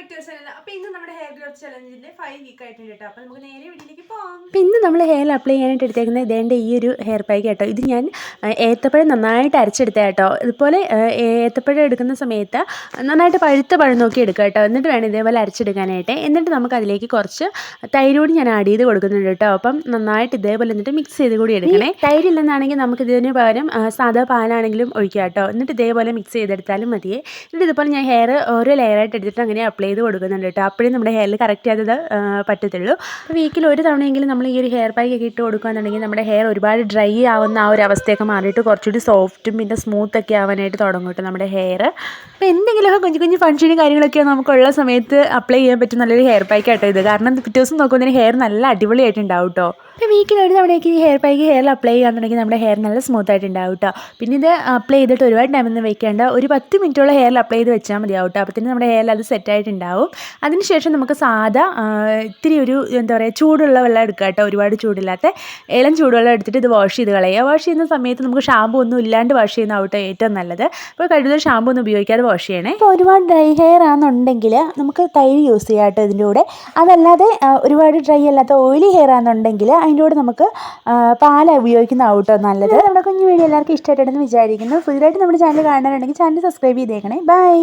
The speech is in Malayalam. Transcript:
Back to channel. അപ്പോൾ ഇന്ന് നമ്മുടെ ഹെയർ ഗ്രോത്ത് ചലഞ്ചിന്റെ 5 വീക്ക് ആയിട്ടുണ്ട് കേട്ടോ. അപ്പോൾ നമുക്ക് നേരെ വീട്ടിലേക്ക് പോകാം. അപ്പോൾ ഇന്ന് നമ്മൾ ഹെയർ അപ്ലൈ ചെയ്യാനായിട്ട് എടുത്തേക്കുന്നത് ഇതേണ്ട ഈ ഒരു ഹെയർ പാക്ക് കേട്ടോ. ഇത് ഞാൻ ഏത്തപ്പഴം നന്നായിട്ട് അരച്ചെടുത്ത കേട്ടോ. ഇതുപോലെ ഏത്തപ്പഴം എടുക്കുന്ന സമയത്ത് നന്നായിട്ട് പഴുത്ത പഴം നോക്കി എടുക്കുക കേട്ടോ. എന്നിട്ട് വേണം ഇതേപോലെ അരച്ചെടുക്കാനായിട്ട്. എന്നിട്ട് നമുക്ക് അതിലേക്ക് കുറച്ച് തൈര് കൂടി ഞാൻ ആഡ് ചെയ്ത് കൊടുക്കുന്നുണ്ട് കേട്ടോ. അപ്പം നന്നായിട്ട് ഇതേപോലെ എന്നിട്ട് മിക്സ് ചെയ്ത് കൂടി എടുക്കണേ. തൈരില്ലെന്നാണെങ്കിൽ നമുക്ക് ഇതിന് പകരം സാധാ പാലാണെങ്കിലും ഒഴിക്കാം കേട്ടോ. എന്നിട്ട് ഇതേപോലെ മിക്സ് ചെയ്തെടുത്താലും മതിയേ. എന്നിട്ട് ഇതുപോലെ ഞാൻ ഹെയർ ഓരോ ലെയറായിട്ട് എടുത്തിട്ട് അങ്ങനെ അപ്ലൈ ചെയ്ത് കൊടുക്കുന്നുണ്ട് കേട്ടോ. അപ്പോഴേ നമ്മുടെ ഹെയറിൽ കറക്റ്റ് ആയത് പറ്റത്തുള്ളൂ. അപ്പോൾ വീക്കിൽ ഒരു തവണയെങ്കിലും നമ്മൾ ഈ ഒരു ഹെയർ പാക്ക് ഒക്കെ ഇട്ട് കൊടുക്കുകയാണെന്നുണ്ടെങ്കിൽ നമ്മുടെ ഹെയർ ഒരുപാട് ഡ്രൈ ആവുന്ന ആ ഒരു അവസ്ഥയൊക്കെ മാറിയിട്ട് കുറച്ചുകൂടി സോഫ്റ്റും പിന്നെ സ്മൂത്തൊക്കെ ആവാനായിട്ട് തുടങ്ങും കേട്ടോ നമ്മുടെ ഹെയർ. അപ്പോൾ എന്തെങ്കിലുമൊക്കെ കുഞ്ഞു കുഞ്ഞു ഫംഗ്ഷനും കാര്യങ്ങളൊക്കെ നമുക്കുള്ള സമയത്ത് അപ്ലൈ ചെയ്യാൻ പറ്റും നല്ലൊരു ഹെയർ പാക്ക് കേട്ടോ ഇത്. കാരണം പിറ്റേ ദിവസം നോക്കുമ്പോൾ ഹെയർ നല്ല അടിപൊളിയായിട്ടുണ്ടാവും കേട്ടോ. അപ്പോൾ വീക്കിൽ ഒരു തവണയൊക്കെ ഈ ഹെയർ പാക്ക് ഹെയറിൽ അപ്ലൈ ചെയ്യാന്നുണ്ടെങ്കിൽ നമ്മുടെ ഹെയർ നല്ല സ്മൂത്ത് ആയിട്ടുണ്ടാവും കേട്ടോ. പിന്നെ ഇത് അപ്ലൈ ചെയ്തിട്ട് ഒരുപാട് ടൈമൊന്നും വെക്കേണ്ട, ഒരു 10 മിനിറ്റോളം ഹെയറിൽ അപ്ലൈ ചെയ്ത് വെച്ചാൽ മതിയാവും കേട്ടോ. അപ്പോൾ തന്നെ നമ്മുടെ ഹെയറിൽ അത് സെറ്റായിട്ടുണ്ടാവും. അതിനുശേഷം നമുക്ക് സാധാ ഇത്തിരി ഒരു എന്താ പറയുക ചൂടുള്ള വെള്ളം എടുക്കുക കേട്ടോ. ഒരുപാട് ചൂടില്ലാത്ത ഇളം ചൂടുവെള്ളം എടുത്തിട്ട് ഇത് വാഷ് ചെയ്ത് കളയുക. വാഷ് ചെയ്യുന്ന സമയത്ത് നമുക്ക് ഷാമ്പൂ ഒന്നും ഇല്ലാണ്ട് വാഷ് ചെയ്യുന്നതാവട്ടെ ഏറ്റവും നല്ലത്. അപ്പോൾ കഴിവതും ഷാമ്പൂ ഒന്നും ഉപയോഗിക്കാതെ വാഷ് ചെയ്യണേ. ഇപ്പോൾ ഒരുപാട് ഡ്രൈ ഹെയർ ആണെന്നുണ്ടെങ്കിൽ നമുക്ക് തൈര് യൂസ് ചെയ്യാം കേട്ടോ ഇതിൻ്റെ കൂടെ. അതല്ലാതെ ഒരുപാട് ഡ്രൈ അല്ലാത്ത ഓയിലി ഹെയർ ആണെന്നുണ്ടെങ്കിൽ അതിൻ്റെ കൂടെ നമുക്ക് പാൽ ഉപയോഗിക്കുന്നതാവും കേട്ടോ നല്ലത്. നമ്മുടെ കുഞ്ഞു വീഡിയോ എല്ലാവർക്കും ഇഷ്ടമായിട്ടുണ്ടെന്ന് വിചാരിക്കുന്നു. പുതിയതായിട്ട് നമ്മുടെ ചാനൽ കാണാനുണ്ടെങ്കിൽ ചാനൽ സബ്സ്ക്രൈബ് ചെയ്തേക്കണേ. ബൈ.